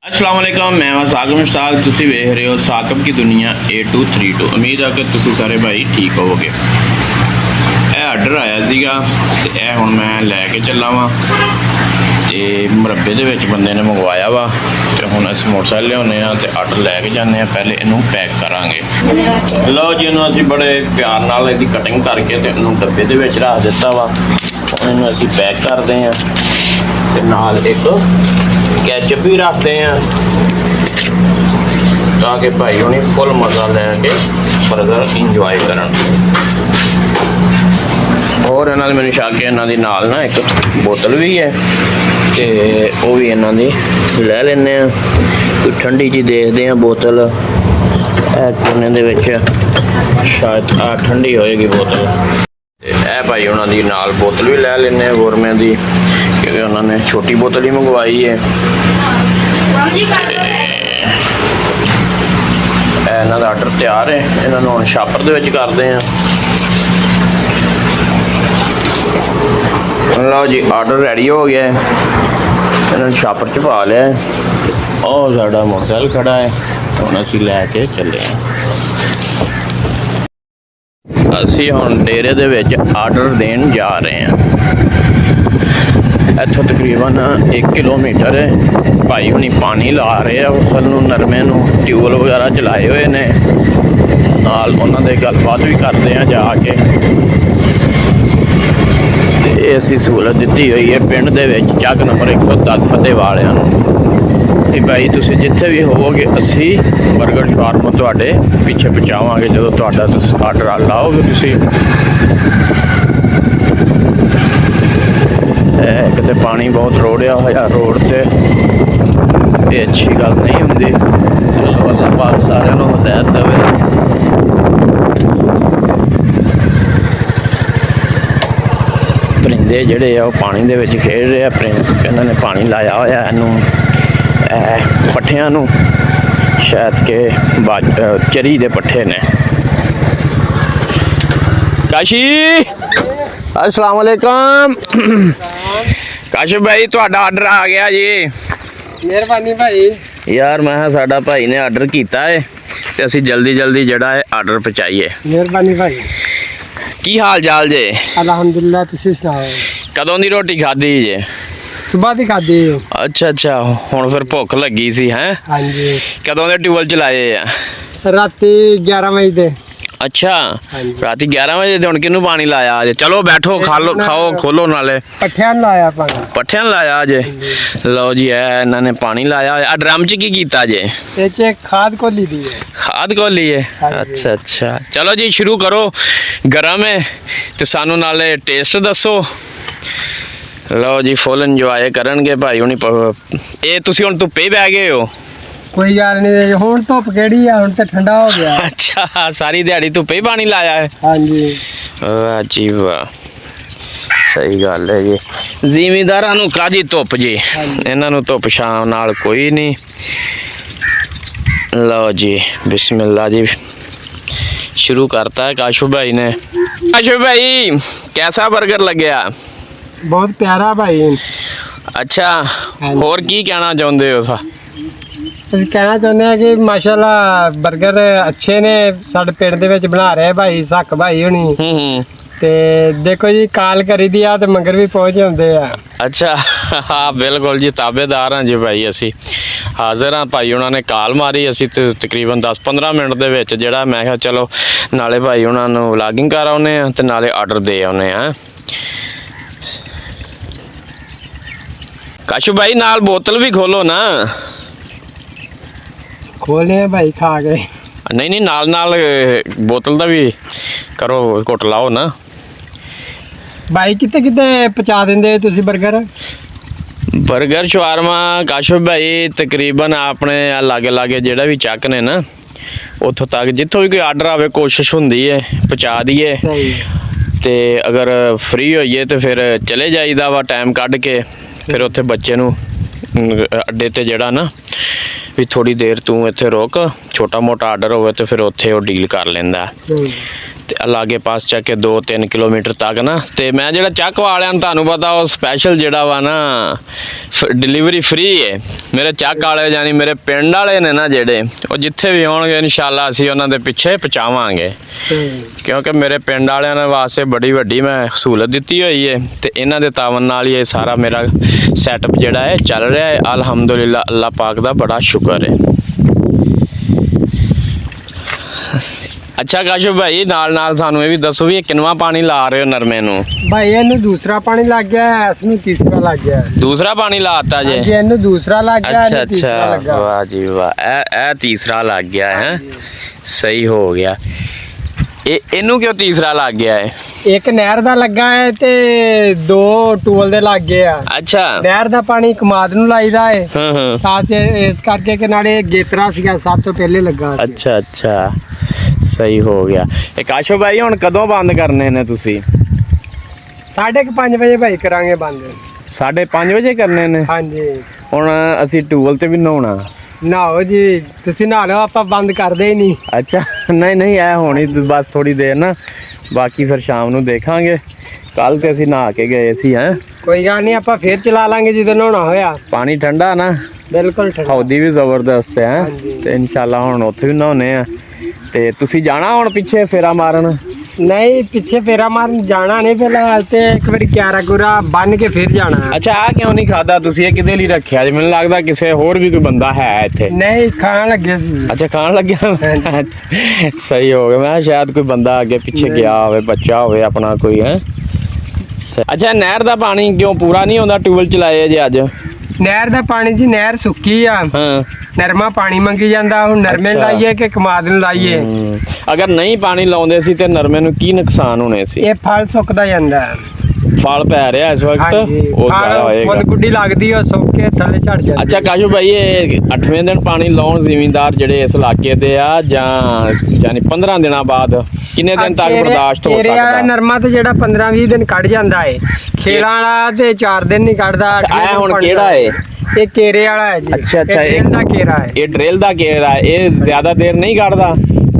अस्सलाम वालेकुम, मैं हाँ साकिब मुश्ताक। तुसी वेख रहे हो साकिब की दुनिया A232। उम्मीद है कि तुसी सारे भाई ठीक होवोगे। ਇਹ ਆਰਡਰ ਆਇਆ ਸੀਗਾ ਤੇ ਇਹ ਹੁਣ ਮੈਂ ਲੈ ਕੇ ਚੱਲਾ ਵਾਂ ਤੇ ਮੁਰੱਬੇ ਦੇ ਵਿੱਚ ਬੰਦੇ ਨੇ ਮੰਗਵਾਇਆ ਵਾ ਤੇ ਹੁਣ ਅਸੀਂ ਮੋਟਰਸਾਈਕਲ ਲਿਆਉਂਦੇ ਆ ਤੇ ਆਰਡਰ ਲੈ ਕੇ ਜਾਂਦੇ ਆ। ਪਹਿਲੇ ਇਹਨੂੰ ਪੈਕ ਕਰਾਂਗੇ। ਲਓ ਜੀ, ਇਹਨੂੰ ਅਸੀਂ ਬੜੇ ਪਿਆਰ ਨਾਲ ਇਹਦੀ ਕਟਿੰਗ ਕਰਕੇ ਤੇ ਇਹਨੂੰ ਡੱਬੇ ਦੇ ਵਿੱਚ ਰੱਖ ਦਿੱਤਾ ਵਾ। ਹੁਣ ਇਹਨੂੰ ਅਸੀਂ ਪੈਕ ਕਰਦੇ ਆ ਤੇ ਨਾਲ ਇੱਕ ਕੈਚਅਪ ਵੀ ਰੱਖਦੇ ਆ ਤਾਂ ਕਿ ਭਾਈ ਹੁਣੀ ਫੁੱਲ ਮਜ਼ਾ ਲੈ ਕੇ ਬਰਗਰ ਇੰਜੋਏ ਕਰਨ। और इन्होंने मैंने छा के इन्हों नाल ना एक बोतल भी है तो वह भी इन्हों की लै लें। कोई ठंडी जी देखते हैं बोतल कोने शायद ठंडी होएगी बोतल। ए भाई उन्होंने नाल बोतल भी लै लें गोरमे की, क्योंकि उन्होंने छोटी बोतल ही मंगवाई है। इन्हों का आर्डर तैयार है, इन्होंने हम छापर के करते हैं। लो जी, आर्डर रेडी हो गया है, इन्होंने छापर च पा लिया है और साडा मोटरसाइकिल खड़ा है। हुण असीं लैके चले असीं हुण डेरे दे विच आर्डर देन जा रहे हैं। इत्थों तकरीबन 1 किलोमीटर है। भाई हुणी पानी ला रहे हैं फसल नूं, नरमे नूं, ट्यूबल वगैरह चलाए हुए ने, नाल उन्हां दे गलबात भी करते हैं जाके। ऐसी सहूलत दी हुई है पिंड दे विच ਚੱਕ नंबर 110 फतेह वालियां नूं कि भाई तुसीं जिथे भी होवोगे असी बर्गर शवारमा तुहाडे पिछे पहुँचावांगे जदों तुहाडा तुसीं आर्डर लाओगे। तुसीं एक तो पानी बहुत रोड़िया होया रोड ते, ये अच्छी गल नहीं हुंदी। चलो अल्लाह पाक सारिआं नूं हिदायत देवे। परिंदे ਜਿਹੜੇ ਆ ਉਹ ਪਾਣੀ ਦੇ ਵਿੱਚ ਖੇਡ ਰਹੇ ਆ। ਇਹਨਾਂ ਨੇ ਪਾਣੀ ਲਾਇਆ ਹੋਇਆ ਇਹਨੂੰ ਪੱਠਿਆਂ ਨੂੰ, ਸ਼ਾਇਦ ਕਿ ਚਰੀ ਦੇ ਪੱਠੇ ਨੇ। ਕਾਸ਼ੀ अस्सलाम वालेकुम। ਕਾਸ਼ੀ ਭਾਈ ਤੁਹਾਡਾ ਆਰਡਰ ਆ ਗਿਆ ਜੀ। ਮਿਹਰਬਾਨੀ ਭਾਈ। ਯਾਰ ਮੈਂ ਕਿਹਾ ਸਾਡਾ ਭਾਈ ਨੇ ਆਰਡਰ ਕੀਤਾ ਹੈ ਤੇ ਅਸੀਂ ਜਲਦੀ ਜਲਦੀ ਜਿਹੜਾ ਹੈ ਆਰਡਰ ਪਹੁੰਚਾਈਏ। ਮਿਹਰਬਾਨੀ ਭਾਈ। ਕੀ ਹਾਲ ਚਾਲ ਜੇ? ਅਲਹਮਦੁਲਿਲਾ, ਤੁਸੀਂ ਸੁਣਾਓ? ਕਦੋਂ ਦੀ ਰੋਟੀ ਖਾਧੀ ਜੇ? ਸੁਬਾਹ ਦੀ ਖਾਧੀ। ਅੱਛਾ ਅੱਛਾ, ਹੁਣ ਫਿਰ ਭੁੱਖ ਲੱਗੀ ਸੀ ਹੈ? ਹਾਂਜੀ। ਕਦੋਂ ਦੇ ਟਿਊਬਲ ਚਲਾਏ ਆ? ਰਾਤੀ 11 ਵਜੇ ਦੇ। ਅੱਛਾ, ਰਾਤੀ 11 ਵਜੇ ਤੇ ਹੁਣ ਕਿਹਨੂੰ ਪਾਣੀ ਲਾਇਆ ਜੇ? ਚਲੋ ਬੈਠੋ, ਖਾ ਲੋ, ਖਾਓ, ਖੋਲੋ। ਨਾਲੇ ਪੱਠਿਆਂ ਨੂੰ ਲਾਇਆ ਪਾਣੀ। ਪੱਠਿਆਂ ਨੂੰ ਲਾਇਆ ਜੇ? ਲਓ ਜੀ, ਇਹਨਾਂ ਨੇ ਪਾਣੀ ਲਾਇਆ ਹੋਇਆ। ਡਰਮ 'ਚ ਕੀ ਕੀਤਾ ਜੇ? ਇਹ 'ਚ ਖਾਦ ਘੋਲੀ ਦੀ ਹੈ। ਖਾਦ ਘੋਲੀ ਹੈ? ਅੱਛਾ ਅੱਛਾ, ਚਲੋ ਜੀ ਸ਼ੁਰੂ ਕਰੋ। ਗਰਮ ਹੈ ਤੇ ਸਾਨੂੰ ਨਾਲੇ ਟੇਸਟ ਦੱਸੋ। ਲਓ ਜੀ, ਫੁੱਲ ਇੰਜੋਏ ਕਰਨਗੇ ਭਾਈ ਹੁਣੀ। ਇਹ ਤੁਸੀਂ ਹੁਣ ਧੁੱਪੇ ਹੀ ਬਹਿ ਗਏ ਹੋ? ਕੋਈ ਗੱਲ ਨਹੀਂ, ਹੁਣ ਧੁੱਪ ਕਿਹੜੀ ਆ, ਹੁਣ ਤੇ ਠੰਡਾ ਹੋ ਗਿਆ। ਅੱਛਾ, ਸਾਰੀ ਦਿਹਾੜੀ ਧੁੱਪੇ ਹੀ ਪਾਣੀ ਲਾਇਆ ਹੈ? ਹਾਂਜੀ। ਵਾਹ ਜੀ ਵਾਹ, ਸਹੀ ਗੱਲ ਹੈ ਜੀ। ਜ਼ਿਮੀਂਦਾਰਾਂ ਨੂੰ ਕਾਹਦੀ ਧੁੱਪ ਜੀ, ਇਹਨਾਂ ਨੂੰ ਧੁੱਪ ਛਾਂ ਨਾਲ ਕੋਈ ਨਹੀਂ। ਲਓ ਜੀ, ਬਿਸमिल्लाह जी, शुरू करता है काशू भाई ने। काशू भाई, कैसा बर्गर लग्या? बहुत प्यारा भाई। अच्छा, और की कहना चाहते हो? ਅਸੀਂ ਕਹਿਣਾ ਚਾਹੁੰਦੇ ਹਾਂ ਕਿ ਮਾਸ਼ਾਅੱਲਾ 버ਗਰ ਅੱਛੇ ਨੇ। ਸਾਡੇ ਪਿੰਡ ਦੇ ਵਿੱਚ ਬਣਾ ਰਹੇ ਭਾਈ ਸੱਕ ਭਾਈ ਹੁਣੀ। ਤੇ ਦੇਖੋ ਜੀ, ਕਾਲ ਕਰੀ ਦੀ ਆ ਤੇ ਮੰਗਰ ਵੀ ਪਹੁੰਚ ਜਾਂਦੇ ਆ। ਅੱਛਾ, ਹਾਂ ਬਿਲਕੁਲ ਜੀ, ਤਾਬੇਦਾਰ ਹਾਂ ਜੀ ਭਾਈ। ਅਸੀਂ ਹਾਜ਼ਰ ਹਾਂ। ਭਾਈ ਉਹਨਾਂ ਨੇ ਕਾਲ ਮਾਰੀ, ਅਸੀਂ ਤਕਰੀਬਨ 10-15 ਮਿੰਟ ਦੇ ਵਿੱਚ ਜਿਹੜਾ ਮੈਂ ਕਿਹਾ ਚਲੋ ਨਾਲੇ ਭਾਈ ਉਹਨਾਂ ਨੂੰ ਵਲਾਗਿੰਗ ਕਰ ਆਉਂਦੇ ਆ ਤੇ ਨਾਲੇ ਆਰਡਰ ਦੇ ਆਉਂਦੇ ਆ। ਕਾਸ਼ੂ ਭਾਈ, ਨਾਲ ਬੋਤਲ ਵੀ ਖੋਲੋ ਨਾ। ਖੋਲੇ ਭਾਈ ਖਾ ਕੇ। ਨਹੀਂ ਨਹੀਂ, ਨਾਲ ਨਾਲ ਬੋਤਲ ਦਾ ਵੀ ਕਰੋ, ਘੁੱਟ ਲਾਓ ਨਾ। ਭਾਈ ਕਿਤੇ ਕਿਤੇ ਪਹੁੰਚਾ ਦਿੰਦੇ ਤੁਸੀਂ 버ਗਰ? 버ਗਰ ਸ਼ਵਾਰਮਾ ਕਾਸ਼ੂ ਭਾਈ ਤਕਰੀਬਨ ਆਪਣੇ ਲਾਗੇ ਲਾਗੇ ਜਿਹੜਾ ਵੀ ਚੱਕ ਨੇ ਨਾ, ਉੱਥੋਂ ਤੱਕ ਜਿੱਥੋਂ ਵੀ ਕੋਈ ਆਰਡਰ ਆਵੇ ਕੋਸ਼ਿਸ਼ ਹੁੰਦੀ ਹੈ ਪਹੁੰਚਾ ਦਈਏ। ਤੇ ਅਗਰ ਫ੍ਰੀ ਹੋਈਏ ਤੇ ਫਿਰ ਚਲੇ ਜਾਈਦਾ ਵਾ ਟਾਈਮ ਕੱਢ ਕੇ। ਫਿਰ ਉੱਥੇ ਬੱਚੇ ਨੂੰ ਅੱਡੇ ਤੇ ਜਿਹੜਾ ਨਾ ਵੀ ਥੋੜੀ ਦੇਰ ਤੂੰ ਇੱਥੇ ਰੁਕ, ਛੋਟਾ ਮੋਟਾ ਆਰਡਰ ਹੋਵੇ ਤੇ ਫਿਰ ਉੱਥੇ ਉਹ ਡੀਲ ਕਰ ਲੈਂਦਾ। ਤੇ ਲਾਗੇ ਪਾਸ ਚੱਕ ਕੇ 2-3 ਕਿਲੋਮੀਟਰ ਤੱਕ ਨਾ। ਤੇ ਮੈਂ ਜਿਹੜਾ ਚੱਕ ਵਾਲਿਆਂ ਨੂੰ ਤੁਹਾਨੂੰ ਪਤਾ ਉਹ ਸਪੈਸ਼ਲ ਜਿਹੜਾ ਵਾ ਨਾ ਡਿਲੀਵਰੀ ਫ੍ਰੀ ਹੈ। ਮੇਰੇ ਚੱਕ ਵਾਲੇ ਯਾਨੀ ਮੇਰੇ ਪਿੰਡ ਵਾਲੇ ਨੇ ਨਾ ਜਿਹੜੇ, ਉਹ ਜਿੱਥੇ ਵੀ ਹੋਣਗੇ ਇਨਸ਼ਾਅੱਲਾ ਅਸੀਂ ਉਹਨਾਂ ਦੇ ਪਿੱਛੇ ਪਹੁੰਚਾਵਾਂਗੇ, ਕਿਉਂਕਿ ਮੇਰੇ ਪਿੰਡ ਵਾਲਿਆਂ ਨੇ ਵਾਸਤੇ ਬੜੀ ਵੱਡੀ ਮੈਂ ਸਹੂਲਤ ਦਿੱਤੀ ਹੋਈ ਹੈ ਤੇ ਇਹਨਾਂ ਦੇ ਤਾਵਨ ਨਾਲ ਹੀ ਇਹ ਸਾਰਾ ਮੇਰਾ ਸੈਟਅਪ ਜਿਹੜਾ ਹੈ ਚੱਲ ਰਿਹਾ ਹੈ। ਅਲਹਮਦੁਲਿਲਾ, ਅੱਲਾਹ ਪਾਕ ਦਾ ਬੜਾ ਸ਼ੁਕਰ ਹੈ। ਅੱਛਾ ਕਾਸ਼ਫ ਭਾਈ, ਨਾਲ ਨਾਲ ਸਾਨੂੰ ਇਹ ਵੀ ਦੱਸੋ ਵੀ ਇਹ ਕਿੰਨਵਾਂ ਪਾਣੀ ਲਾ ਰਹੇ ਹੋ ਨਰਮੇ ਨੂੰ? ਭਾਈ ਇਹਨੂੰ ਦੂਸਰਾ ਪਾਣੀ ਲੱਗ ਗਿਆ ਹੈ, ਇਸ ਨੂੰ ਤੀਸਰਾ ਲੱਗ ਗਿਆ। ਦੂਸਰਾ ਪਾਣੀ ਲਾਤਾ ਜੇ? ਹਾਂਜੀ, ਇਹਨੂੰ ਦੂਸਰਾ ਲੱਗ ਗਿਆ, ਅੱਛਾ ਇਹਨੂੰ ਤੀਸਰਾ ਅੱਛਾ, ਲੱਗਾ। ਵਾਹ ਜੀ ਵਾਹ, ਇਹ ਤੀਸਰਾ ਲੱਗ ਗਿਆ ਹੈ। ਸਹੀ ਹੋ ਗਿਆ। ਇਹਨੂੰ ਕਿਉਂ ਤੀਸਰਾ ਲੱਗ ਗਿਆ ਹੈ? ਇੱਕ ਨਹਿਰ ਦਾ ਲੱਗਾ ਹੈ ਤੇ 2 ਟੂਲ ਦੇ ਲੱਗ ਗਏ ਆ। ਅੱਛਾ, ਨਹਿਰ ਦਾ ਪਾਣੀ ਕਮਾਦ ਨੂੰ ਲਾਈਦਾ ਹੈ ਹਾਂ ਤਾਂ ਤੇ ਇਸ ਕਰਕੇ ਕਿ ਨਾਲੇ ਗੇਤਰਾ ਸੀਗਾ ਸਭ ਤੋਂ ਪਹਿਲੇ ਲੱਗਾ ਸੀ। ਅੱਛਾ ਅੱਛਾ, ਸਹੀ ਹੋ ਗਿਆ। ਇਹ ਕਾਸ਼ੋ ਭਾਈ ਹੁਣ ਕਦੋਂ ਬੰਦ ਕਰਨੇ ਨੇ ਤੁਸੀਂ? 5:30 ਵਜੇ ਭਾਈ ਕਰਾਂਗੇ ਬੰਦ। 5:30 ਵਜੇ ਕਰਨੇ ਨੇ? ਹਾਂਜੀ। ਹੁਣ ਅਸੀਂ ਟੂਲ ਤੇ ਵੀ ਨਹਾਉਣਾ। ਨਹਾਓ ਜੀ, ਤੁਸੀਂ ਨਹਾ ਲਓ, ਆਪਾਂ ਬੰਦ ਕਰਦੇ ਹੀ ਨਹੀਂ। ਅੱਛਾ, ਨਹੀਂ ਇਹ ਹੋਣੀ ਬਸ ਥੋੜੀ ਦੇਰ ਨਾ, ਬਾਕੀ ਫਿਰ ਸ਼ਾਮ ਨੂੰ ਦੇਖਾਂਗੇ। ਕੱਲ ਤੇ ਅਸੀਂ ਨਹਾ ਕੇ ਗਏ ਸੀ। ਹੈ ਕੋਈ ਗੱਲ ਨਹੀਂ, ਆਪਾਂ ਫੇਰ ਚਲਾ ਲਾਂਗੇ ਜਦੋਂ ਨਹਾਉਣਾ ਹੋਇਆ। ਪਾਣੀ ਠੰਡਾ ਨਾ? ਬਿਲਕੁਲ ਠੰਡਾ। ਹੌਦੀ ਵੀ ਜ਼ਬਰਦਸਤ ਹੈ। ਹਾਂਜੀ। ਤੇ ਇਨਸ਼ਾਅੱਲਾ ਹੁਣ ਉੱਥੇ ਵੀ ਨਹਾਉਣੇ ਆ। ਤੇ ਤੁਸੀਂ ਜਾਣਾ ਹੁਣ ਪਿੱਛੇ ਫੇਰਾ ਮਾਰਨ? ਨਹੀਂ, ਪਿੱਛੇ ਫੇਰਾ ਮਾਰਨ ਜਾਣਾ ਨਹੀਂ ਫਿਲਹਾਲ, ਤੇ ਇੱਕ ਵਾਰੀ ਕਿਆਰਾ ਕੁਰਾ ਬੰਨ ਕੇ ਫਿਰ ਜਾਣਾ। ਅੱਛਾ, ਆ ਕਿਉਂ ਨਹੀਂ ਖਾਦਾ ਤੁਸੀਂ? ਇਹ ਕਿਹਦੇ ਲਈ ਰੱਖਿਆ ਜੀ? ਮੈਨੂੰ ਲੱਗਦਾ ਕਿਸੇ ਹੋਰ ਵੀ ਕੋਈ ਬੰਦਾ ਹੈ ਇੱਥੇ। ਨਹੀਂ, ਖਾਣ ਲੱਗੇ ਸੀ। ਅੱਛਾ, ਖਾਣ ਲੱਗਿਆ? ਸਹੀ ਹੋ ਗਿਆ। ਮੈਂ ਸ਼ਾਇਦ ਕੋਈ ਬੰਦਾ ਅੱਗੇ ਪਿੱਛੇ ਗਿਆ ਹੋਵੇ, ਬੱਚਾ ਹੋਵੇ ਆਪਣਾ ਕੋਈ। ਹੈ ਅੱਛਾ, ਨਹਿਰ ਦਾ ਪਾਣੀ ਕਿਉਂ ਪੂਰਾ ਨਹੀਂ ਆਉਂਦਾ? ਟਿਊਬਲ ਚਲਾਏ ਜੇ ਅੱਜ? ਨਹਿਰ ਦਾ ਪਾਣੀ ਜੀ, ਨਹਿਰ ਸੁੱਕੀ ਆ। ਹਾਂ, ਨਰਮਾ ਪਾਣੀ ਮੰਗੀ ਜਾਂਦਾ। ਹੁਣ ਨਰਮੇ ਨੂੰ ਲਾਈਏ ਕਿ ਕਮਾਦ ਨੂੰ ਲਾਈਏ? ਅਗਰ ਨਹੀਂ ਪਾਣੀ ਲਾਉਂਦੇ ਸੀ ਤੇ ਨਰਮੇ ਨੂੰ ਕੀ ਨੁਕਸਾਨ ਹੋਣੇ ਸੀ? ਇਹ ਫਲ ਸੁੱਕਦਾ ਜਾਂਦਾ। ਫਲ ਪੈ ਰਿਹਾ ਇਸ ਵਕਤ? ਉਹ ਜ਼ਿਆਦਾ ਹੋਏਗਾ। ਫੁੱਲ ਗੁੱਡੀ ਲੱਗਦੀ, ਉਹ ਸੁੱਕ ਕੇ ਥੱਲੇ ਝੜ ਜਾਂਦੀ। ਅੱਛਾ ਕਾਸ਼ੂ ਭਾਈ, ਇਹ 8ਵੇਂ ਦਿਨ ਪਾਣੀ ਲਾਉਣ ਜ਼ਿਮੀਂਦਾਰ ਜਿਹੜੇ ਇਸ ਇਲਾਕੇ ਦੇ ਆ, ਜਾਂ ਯਾਨੀ 15 ਦਿਨਾਂ ਬਾਅਦ ਕਿੰਨੇ ਦਿਨ ਤੱਕ ਬਰਦਾਸ਼ਤ ਹੋ ਸਕਦਾ? ਨਰਮਾ ਤੇ ਜਿਹੜਾ 15-20 ਦਿਨ ਕੱਢ ਜਾਂਦਾ ਏ। ਖੇਲਾਂ ਵਾਲਾ ਤੇ 4 ਦਿਨ ਨਹੀਂ ਕੱਢਦਾ। ਇਹ ਹੁਣ ਕਿਹੜਾ ਏ? ਇਹ ਕੇਰੇ ਵਾਲਾ ਹੈ ਜੀ। ਅੱਛਾ ਅੱਛਾ, ਇਹ ਡਰਿਲ ਦਾ ਕੇਰਾ ਹੈ। ਇਹ ਡਰਿਲ ਦਾ ਕੇਰਾ ਹੈ। ਇਹ ਜ਼ਿਆਦਾ ਦੇਰ ਨਹੀਂ ਕੱਢਦਾ?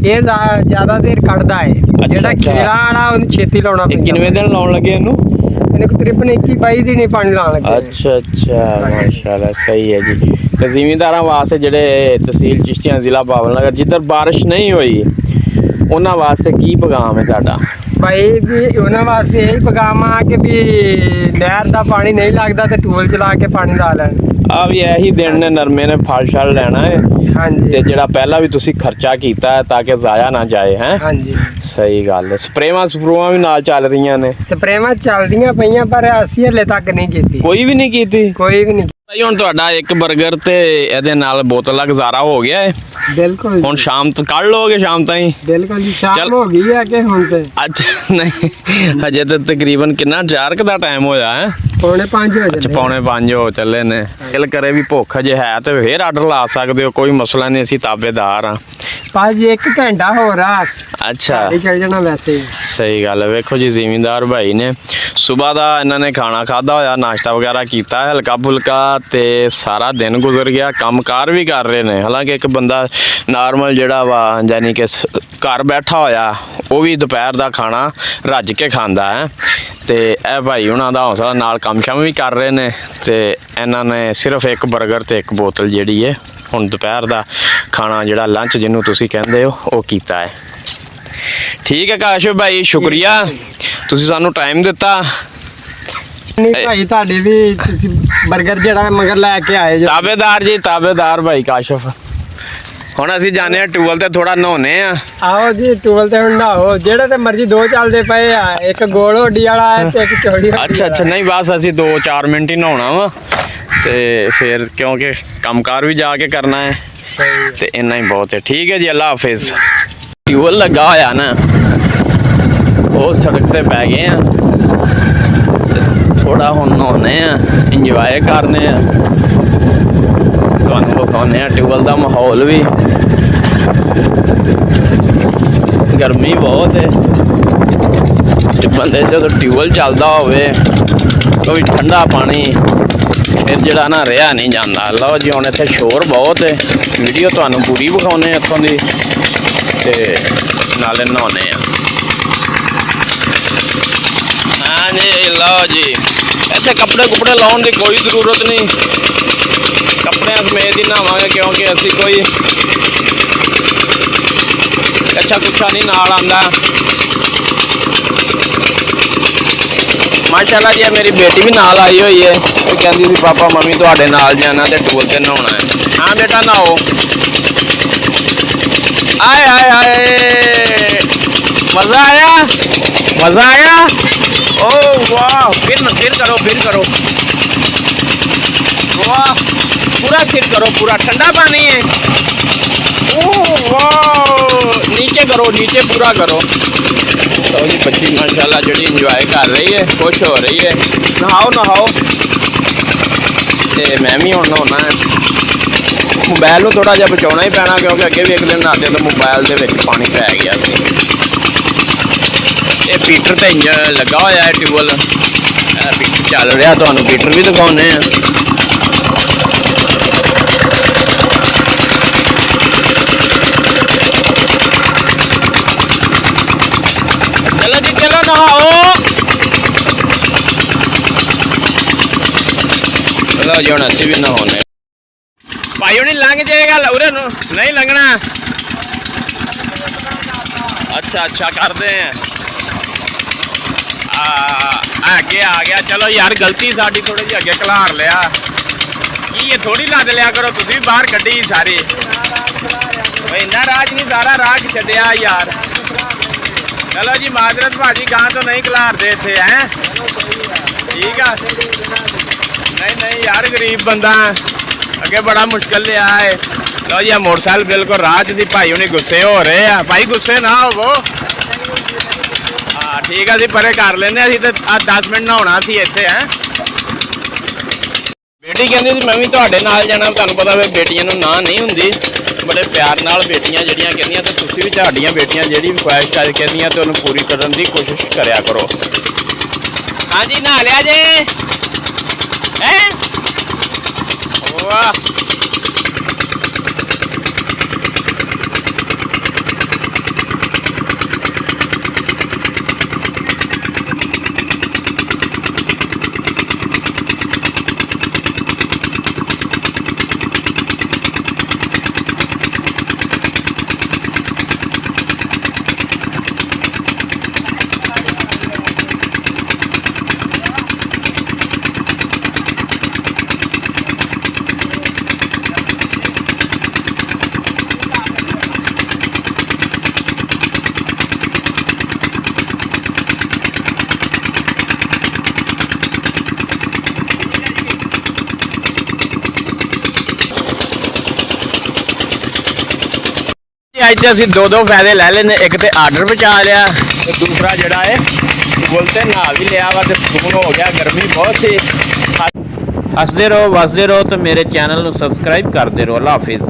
ਇਹ ਜ਼ਿਆਦਾ ਦੇਰ ਕੱਢਦਾ ਹੈ। ਜਿਹੜਾ ਖੇਲਾਂ ਵਾਲਾ ਉਹਨੂੰ ਛੇਤੀ ਲਾਉਣਾ ਪੈਂਦਾ। ਕਿੰਨੇ ਦਿਨ ਲਾਉਣ ਲੱਗੇ ਇਹਨੂੰ? ਇਹਨੂੰ ਤਕਰੀਬਨ 21-22 ਦਿਨ ਹੀ ਪਾਣੀ ਲਾਉਣ ਲੱਗੇ। ਅੱਛਾ ਅੱਛਾ, ਮਾਸ਼ਾਅੱਲਾ, ਸਹੀ ਹੈ ਜੀ। ਤੇ ਜ਼ਿਮੀਂਦਾਰਾਂ ਵਾਸਤੇ ਜਿਹੜੇ ਤਹਿਸੀਲ ਚਿਸ਼ਤੀਆਂ ਜ਼ਿਲ੍ਹਾ ਬਾਵਲਨਗਰ ਜਿੱਧਰ ਬਾਰਿਸ਼ ਨਹੀਂ ਹੋਈ, ਉਹਨਾਂ ਵਾਸਤੇ ਕੀ ਪੈਗਾਮ ਹੈ ਤੁਹਾਡਾ? ਭਾਈ ਵੀ ਉਹਨਾਂ ਵਾਸਤੇ ਇਹੀ ਪੈਗਾਮ ਆ ਕਿ ਵੀ ਨਹਿਰ ਦਾ ਪਾਣੀ ਨਹੀਂ ਲੱਗਦਾ ਤੇ ਟੂਲ ਚਲਾ ਕੇ ਪਾਣੀ ਲਾ ਲੈਣ। ਆ ਵੀ ਇਹੀ ਦਿਨ ਨੇ ਨਰਮੇ ਨੇ ਫਲ ਛਲ ਲੈਣਾ ਹੈ। ਹਾਂਜੀ। ਤੇ ਜਿਹੜਾ ਪਹਿਲਾਂ ਵੀ ਤੁਸੀਂ ਖਰਚਾ ਕੀਤਾ ਹੈ ਤਾਂ ਕਿ ਜ਼ਾਇਆ ਨਾ ਜਾਏ। ਹੈ ਹਾਂਜੀ, ਸਹੀ ਗੱਲ ਹੈ। ਸਪਰੇਵਾਂ ਸਪਰੂਆਂ ਵੀ ਨਾਲ ਚੱਲ ਰਹੀਆਂ ਨੇ? ਸਪਰੇਵਾਂ ਚੱਲਦੀਆਂ ਪਈਆਂ ਪਰ ਅਸੀਂ ਹਲੇ ਤੱਕ ਨਹੀਂ ਕੀਤੀ। ਕੋਈ ਵੀ ਨਹੀਂ ਕੀਤੀ? ਕੋਈ ਵੀ ਨਹੀਂ। ਭਾਈ ਹੁਣ ਤੁਹਾਡਾ ਇੱਕ 버ਗਰ ਤੇ ਇਹਦੇ ਨਾਲ ਬੋਤਲ ਦਾ ਗੁਜ਼ਾਰਾ ਹੋ ਗਿਆ ਹੈ? ਬਿਲਕੁਲ। ਹੁਣ ਸ਼ਾਮ ਤੱਕ ਕੱਢ ਲੋਗੇ? ਸ਼ਾਮ ਤਾਈਂ? ਬਿਲਕੁਲ ਜੀ, ਚੱਲ। ਸ਼ਾਮ ਹੋ ਗਈ ਹੈ ਕਿ ਹੁਣ ਤੇ? ਅੱਛਾ, ਨਹੀਂ ਹਜੇ ਤਾਂ ਤਕਰੀਬਨ ਕਿੰਨਾ 4 ਦਾ ਟਾਈਮ ਹੋਇਆ ਹੈ? 4:45 ਹੋ ਅੱਛਾ, ਚੱਲੇ। 4:45 ਹੋ ਚੱਲੇ ਨੇ। ਦਿਲ ਕਰੇ ਵੀ ਭੁੱਖ ਜੇ ਹੈ ਤੇ ਫੇਰ ਆਰਡਰ ਲਾ ਸਕਦੇ ਹੋ, ਕੋਈ ਮਸਲਾ ਨਹੀਂ, ਅਸੀਂ ਤਾਬੇਦਾਰ ਹਾਂ। ਭਾਜੀ 1 ਘੰਟਾ ਹੋਰ ਆ, ਅੱਛਾ, ਚੱਲ ਜਾਣਾ ਵੈਸੇ ਹੀ। ਸਹੀ ਗੱਲ ਹੈ। ਵੇਖੋ ਜੀ, ਜ਼ਿਮੀਂਦਾਰ ਭਾਈ ਨੇ ਸਵੇਰ ਦਾ ਇਹਨਾਂ ਨੇ ਖਾਣਾ ਖਾਦਾ ਹੋਇਆ, ਨਾਸ਼ਤਾ ਵਗੈਰਾ ਕੀਤਾ, ਹਲਕਾ ਫੁਲਕਾ, ਤੇ ਸਾਰਾ ਦਿਨ ਗੁਜ਼ਰ ਗਿਆ। ਕੰਮਕਾਰ ਵੀ ਕਰ ਰਹੇ ਨੇ। ਹਾਲਾਂਕਿ ਇੱਕ ਬੰਦਾ ਨਾਰਮਲ ਜਿਹੜਾ ਵਾ ਯਾਨੀ ਕਿ ਘਰ ਬੈਠਾ ਹੋਇਆ, ਉਹ ਵੀ ਦੁਪਹਿਰ ਦਾ ਖਾਣਾ ਰੱਜ ਕੇ ਖਾਂਦਾ ਹੈ। ਤੇ ਇਹ ਭਾਈ ਉਹਨਾਂ ਦਾ ਹੌਸਲਾ ਨਾਲ ਕੰਮ ਸ਼ਮ ਵੀ ਕਰ ਰਹੇ ਨੇ। ਤੇ ਇਹਨਾਂ ਨੇ ਸਿਰਫ 1 버ਗਰ ਤੇ 1 ਬੋਤਲ ਜਿਹੜੀ ਹੈ ਹੁਣ ਦੁਪਹਿਰ ਦਾ ਖਾਣਾ ਜਿਹੜਾ ਲੰਚ ਜਿਹਨੂੰ ਤੁਸੀਂ ਕਹਿੰਦੇ ਹੋ ਉਹ ਕੀਤਾ ਹੈ। ਠੀਕ ਹੈ ਕਾਸ਼ਿਫ ਭਾਈ, ਸ਼ੁਕਰੀਆ, ਤੁਸੀਂ ਸਾਨੂੰ ਟਾਈਮ ਦਿੱਤਾ। ਨਹੀਂ ਭਾਈ, ਤੁਹਾਡੇ ਵੀ ਤੁਸੀਂ 버ਗਰ ਜਿਹੜਾ ਮਗਰ ਲੈ ਕੇ ਆਏ ਜੋ। ਤਾਬੇਦਾਰ ਜੀ, ਤਾਬੇਦਾਰ ਭਾਈ ਕਾਸ਼ਿਫ। ਹੁਣ ਅਸੀਂ ਜਾਣੇ ਆ ਟੂਲ ਤੇ ਥੋੜਾ ਨਹਾਉਣੇ ਆ। ਆਓ ਜੀ, ਟੂਲ ਤੇ ਹੁਣ ਨਹਾਓ, ਜਿਹੜੇ ਤੇ ਮਰਜ਼ੀ 2 ਚੱਲਦੇ ਪਏ ਆ। ਇੱਕ ਗੋਲ ਹੋਡੀ ਵਾਲਾ ਹੈ ਤੇ ਇੱਕ ਚੌੜੀ। ਅੱਛਾ ਅੱਛਾ, ਨਹੀਂ ਬਸ ਅਸੀਂ 2-4 ਮਿੰਟ ਹੀ ਨਹਾਉਣਾ ਵਾ ਤੇ ਫਿਰ ਕਿਉਂਕਿ ਕੰਮਕਾਰ ਵੀ ਜਾ ਕੇ ਕਰਨਾ ਹੈ ਤੇ ਇੰਨਾ ਹੀ ਬਹੁਤ ਹੈ। ਠੀਕ ਹੈ ਜੀ, ਅੱਲਾ ਹਾਫਿਜ਼। ਟਿਊਬਲ ਲੱਗਾ ਹੋਇਆ ਨਾ, ਉਹ ਸੜਕ ਤੇ ਬਹਿ ਗਏ ਆ ਤੇ ਥੋੜਾ ਹੁਣ ਨਹਾਉਣੇ ਆ, ਇੰਜੋਏ ਕਰਨੇ ਆ, ਤੁਹਾਨੂੰ ਵਿਖਾਉਂਦੇ ਆ ਟਿਊਬਲ ਦਾ ਮਾਹੌਲ ਵੀ। ਗਰਮੀ ਬਹੁਤ ਹੈ ਤੇ ਬੰਦੇ ਜਦੋਂ ਟਿਊਬਲ ਚੱਲਦਾ ਹੋਵੇ ਉਹ ਵੀ ਠੰਡਾ ਪਾਣੀ ਫਿਰ ਜਿਹੜਾ ਨਾ ਰਿਹਾ ਨਹੀਂ ਜਾਂਦਾ। ਲਓ ਜੀ, ਹੁਣ ਇੱਥੇ ਸ਼ੋਰ ਬਹੁਤ ਹੈ, ਵੀਡੀਓ ਤੁਹਾਨੂੰ ਪੂਰੀ ਵਿਖਾਉਂਦੇ ਇੱਥੋਂ ਦੀ ਤੇ ਨਾਲੇ ਨਹਾਉਂਦੇ ਆ। ਹਾਂਜੀ ਲਓ ਜੀ, ਇੱਥੇ ਕੱਪੜੇ ਕੁਪੜੇ ਲਾਉਣ ਦੀ ਕੋਈ ਜ਼ਰੂਰਤ ਨਹੀਂ, ਕੱਪੜਿਆਂ ਸਮੇਤ ਹੀ ਨਹਾਵਾਂਗੇ ਕਿਉਂਕਿ ਅਸੀਂ ਕੋਈ ਅੱਛਾ ਕੁਛਾ ਨਹੀਂ ਨਾਲ ਆਂਦਾ। ਮਾਸ਼ਾਅੱਲਾ ਜੀ, ਮੇਰੀ ਬੇਟੀ ਵੀ ਨਾਲ ਆਈ ਹੋਈ ਹੈ, ਉਹ ਕਹਿੰਦੀ ਸੀ ਪਾਪਾ ਮੰਮੀ ਤੁਹਾਡੇ ਨਾਲ ਜਾਣਾ ਤੇ ਟੂਲ ਤੇ ਨਹਾਉਣਾ ਹੈ। ਹਾਂ ਬੇਟਾ ਨਹਾਓ। ਆਏ ਆਏ ਆਏ, मजा आया, मजा आया। ओ वाह, फिर करो वाह, पूरा सिर करो, पूरा ठंडा पानी है। ओ वाह, नीचे करो, नीचे पूरा करो। तो जी बच्ची माशाल्लाह जी इंजॉय कर रही है, खुश हो रही है। नहाओ ते मैं भी हुण नहाउणा है। मोबाइल नूं थोड़ा जिहा बचाउणा ही पैना क्योंकि अगे भी एक दिन नहाते तो मोबाइल दे विच पानी पै गया सी। ਇਹ ਪੀਟਰ ਤੇ ਇੰਜਨ ਲੱਗਾ ਹੋਇਆ ਹੈ, ਟਿਊਬਲ ਪੀਟਰ ਚੱਲ ਰਿਹਾ, ਤੁਹਾਨੂੰ ਪੀਟਰ ਵੀ ਦਿਖਾਉਂਦੇ ਆ। ਚਲੋ ਜੀ ਚਲੋ ਨਹਾਓ। ਚਲੋ ਜੀ ਹੁਣ ਅਸੀਂ ਵੀ ਨਹਾਉਣੇ। ਭਾਈ ਹੁਣੀ ਲੰਘ ਜਾਏਗਾ ਉਰੇ ਨੂੰ, ਨਹੀਂ ਲੰਘਣਾ। अच्छा करते हैं। अगे आ गया, चलो यार गलती साड़ी थोड़ी जी अगे खलार लिया की, ये थोड़ी लद लिया करो, तुम भी बाहर कड्डी सारी। इन्ना राज नहीं, सारा राह छड्डिया यार। चलो जी माजरत भाजी, गां तो नहीं खलारते इत्थे हैं, ठीक है। नहीं यार गरीब बंदा अगे बड़ा मुश्किल लिया है। लो जी मोटरसाइकिल बिल्कुल राह च सी, भाई उन्हें गुस्से हो रहे हैं। भाई गुस्से ना होवो, हाँ ठीक है जी, परे कर लेने असीं ते 10 मिनट नहाउणा सी इत्थे हैं। बेटी कहंदी सी मैं भी तुहाडे नाल जाना, तुहानूं पता फिर बेटियां नूं ना नहीं हुंदी, बड़े प्यार नाल बेटियां जिहड़ियां कहंदियां ते तुसीं भी तुहाडीआं बेटियां जिहड़ी भी ख्वाहिश कर कहंदियां ते उहनूं पूरी करन दी कोशिश करिया करो। हाँ जी नहा लिया जे हैं, वाह ਅੱਜ ਅਸੀਂ ਦੋ ਫਾਇਦੇ ਲੈ ਲੈਨੇ, ਇੱਕ ਤੇ ਆਰਡਰ ਪਹੁੰਚਾ ਲਿਆ ਤੇ ਦੂਸਰਾ ਜਿਹੜਾ ਹੈ ਬੋਲਤੇ ਨਹਾ ਵੀ ਲਿਆ ਵਾ ਤੇ ਸਕੂਨ ਹੋ ਗਿਆ, ਗਰਮੀ ਬਹੁਤ ਸੀ। ਹੱਸਦੇ ਰਹੋ ਵਸਦੇ ਰਹੋ ਤੇ ਮੇਰੇ ਚੈਨਲ ਨੂੰ ਸਬਸਕ੍ਰਾਈਬ ਕਰਦੇ ਰਹੋ। ਅੱਲਾ ਹਾਫਿਜ਼।